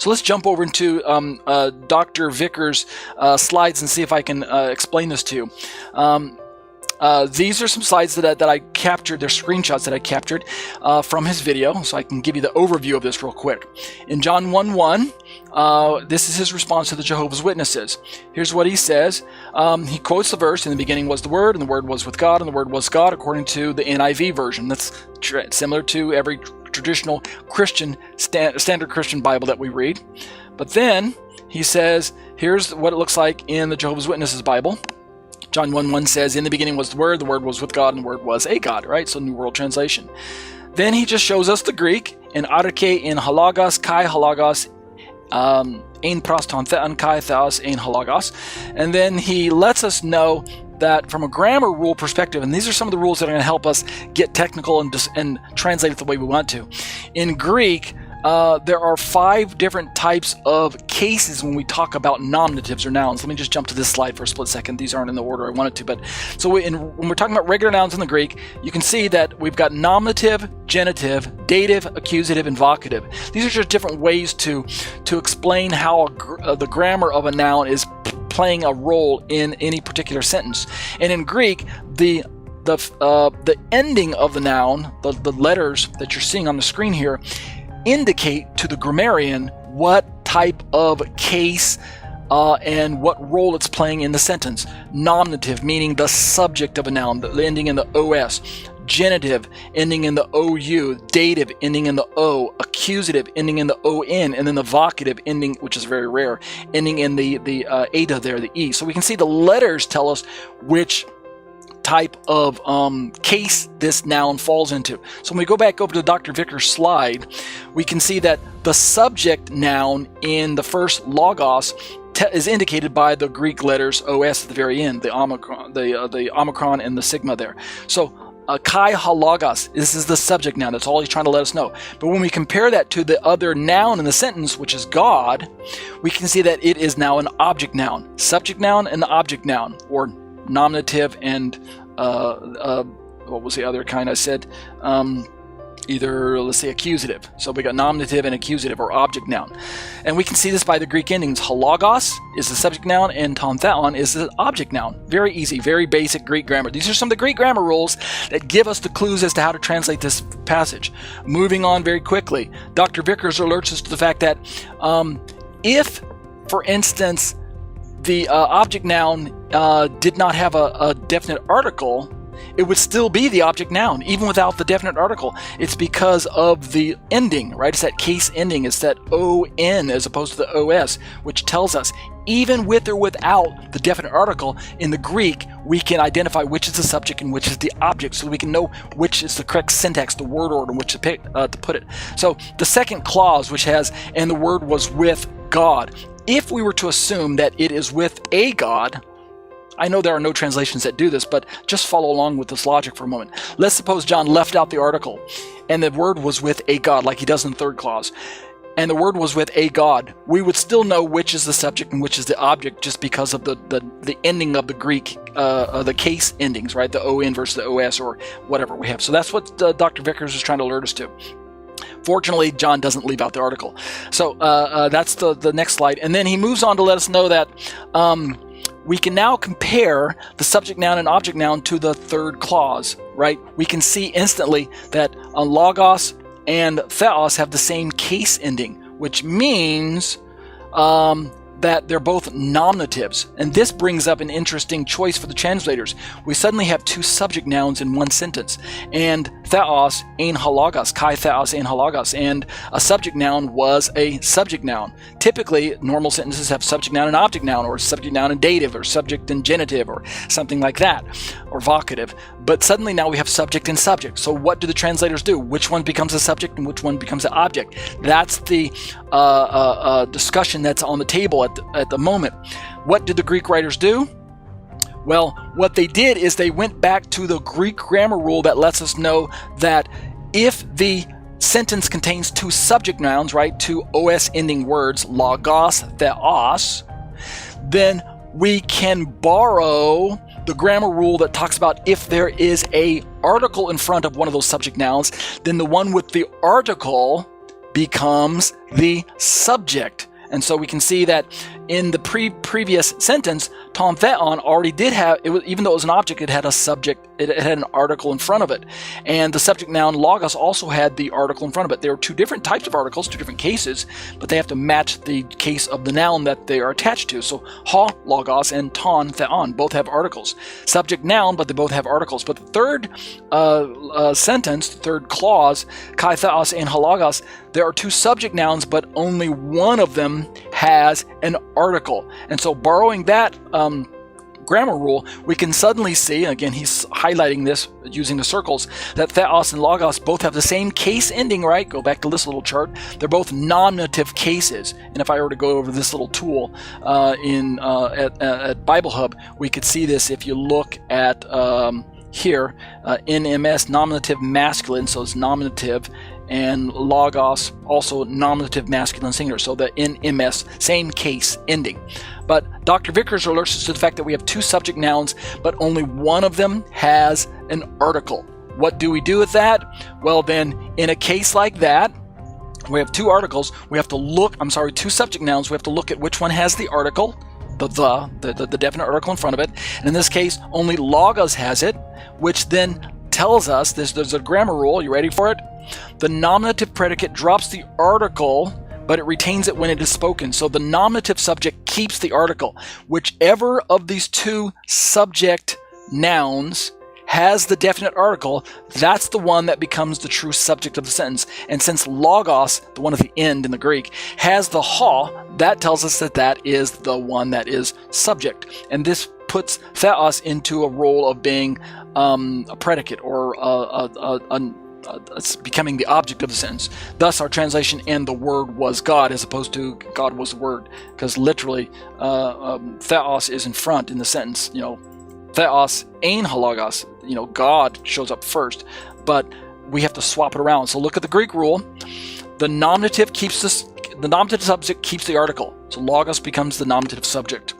So let's jump over into Dr. Vickers' slides and see if I can explain this to you. These are some slides that I captured. They're screenshots that I captured from his video, so I can give you the overview of this real quick. In John 1:1, this is his response to the Jehovah's Witnesses. Here's what he says. He quotes the verse, "In the beginning was the Word, and the Word was with God, and the Word was God," according to the NIV version. That's similar to every traditional Christian, standard Christian Bible that we read. But then he says, here's what it looks like in the Jehovah's Witnesses Bible. John 1:1 says, "In the beginning was the Word was with God, and the Word was a God," right? So New World Translation. Then he just shows us the Greek, in ἀρχῇ, in halagos, kai halagos, ein pros ton theon, kai theos, ein halagos. And then he lets us know that from a grammar rule perspective, and these are some of the rules that are going to help us get technical and translate it the way we want to. In Greek, there are 5 different types of cases when we talk about nominatives or nouns. Let me just jump to this slide for a split second. These aren't in the order I wanted to, but so when we're talking about regular nouns in the Greek, you can see that we've got nominative, genitive, dative, accusative, and vocative. These are just different ways to explain how the grammar of a noun is playing a role in any particular sentence. And in Greek, the ending of the noun, the letters that you're seeing on the screen here, indicate to the grammarian what type of case and what role it's playing in the sentence. Nominative, meaning the subject of a noun, the ending in the os. Genitive, ending in the ou. Dative, ending in the o. Accusative, ending in the on. And then the vocative, ending, which is very rare, ending in the eta there, the e. So we can see the letters tell us which type of case this noun falls into. So when we go back over to Dr. Vickers' slide, we can see that the subject noun in the first logos is indicated by the Greek letters os at the very end, the omicron and the sigma there. So kai halagos, this is the subject noun. That's all he's trying to let us know. But when we compare that to the other noun in the sentence, which is God, we can see that it is now an object noun. Subject noun and the object noun, or nominative and what was the other kind I said? Either, let's say, accusative. So we got nominative and accusative, or object noun. And we can see this by the Greek endings. Halagos is the subject noun, and ton theon is the object noun. Very easy, very basic Greek grammar. These are some of the Greek grammar rules that give us the clues as to how to translate this passage. Moving on very quickly, Dr. Vickers alerts us to the fact that if, for instance, the object noun did not have a definite article, it would still be the object noun, even without the definite article. It's because of the ending, right? It's that case ending. It's that on as opposed to the os, which tells us, even with or without the definite article, in the Greek, we can identify which is the subject and which is the object, so we can know which is the correct syntax, the word order in which to put it. So the second clause, which has, "and the Word was with God," if we were to assume that it is with a God, I know there are no translations that do this, but just follow along with this logic for a moment. Let's suppose John left out the article, and the Word was with a God, like he does in the third clause, and the Word was with a God. We would still know which is the subject and which is the object, just because of the ending of the Greek, the case endings, right? The on versus the os, or whatever we have. So that's what Dr. Vickers is trying to alert us to. Fortunately, John doesn't leave out the article. So that's the next slide. And then he moves on to let us know that we can now compare the subject noun and object noun to the third clause, right? We can see instantly that logos and theos have the same case ending, which means that they're both nominatives. And this brings up an interesting choice for the translators. We suddenly have 2 subject nouns in one sentence, and theos ein halagos, kai theos ein halagos, and a subject noun was a subject noun. Typically, normal sentences have subject noun and object noun, or subject noun and dative, or subject and genitive, or something like that, or vocative. But suddenly now we have subject and subject. So what do the translators do? Which one becomes a subject and which one becomes an object? That's the discussion that's on the table at the moment. What did the Greek writers do? Well, what they did is they went back to the Greek grammar rule that lets us know that if the sentence contains 2 subject nouns, right, 2 os ending words, logos, theos, then we can borrow the grammar rule that talks about if there is a article in front of one of those subject nouns, then the one with the article becomes the subject. And so we can see that in the previous sentence, ton theon already did have, even though it was an object, it had a subject, it had an article in front of it. And the subject noun logos also had the article in front of it. There are two different types of articles, two different cases, but they have to match the case of the noun that they are attached to. So ha logos and ton theon both have articles. Subject noun, but they both have articles. But the third sentence, the third clause, kai theos and halogos, there are two subject nouns, but only one of them has an article. And so borrowing that grammar rule, we can suddenly see, and again he's highlighting this using the circles, that theos and logos both have the same case ending, right? Go back to this little chart. They're both nominative cases. And if I were to go over this little tool at Bible Hub, we could see this if you look at here, NMS, nominative masculine, so it's nominative, and logos, also nominative masculine singular, so the NMS, same case ending. But Dr. Vickers alerts us to the fact that we have two subject nouns, but only one of them has an article. What do we do with that? Well then, in a case like that, we have two articles, we have to look, two subject nouns, we have to look at which one has the article, the definite article in front of it, and in this case, only logos has it, which then tells us, there's a grammar rule, you ready for it? The nominative predicate drops the article, but it retains it when it is spoken. So the nominative subject keeps the article. Whichever of these two subject nouns has the definite article, that's the one that becomes the true subject of the sentence. And since logos, the one at the end in the Greek, has the ha, that tells us that that is the one that is subject. And this puts theos into a role of being a predicate, or it's becoming the object of the sentence. Thus our translation, and the word was God, as opposed to God was the word, because literally theos is in front in the sentence. Theos ein halogos, God shows up first, but we have to swap it around. So look at the Greek rule. The nominative subject keeps the article. So logos becomes the nominative subject.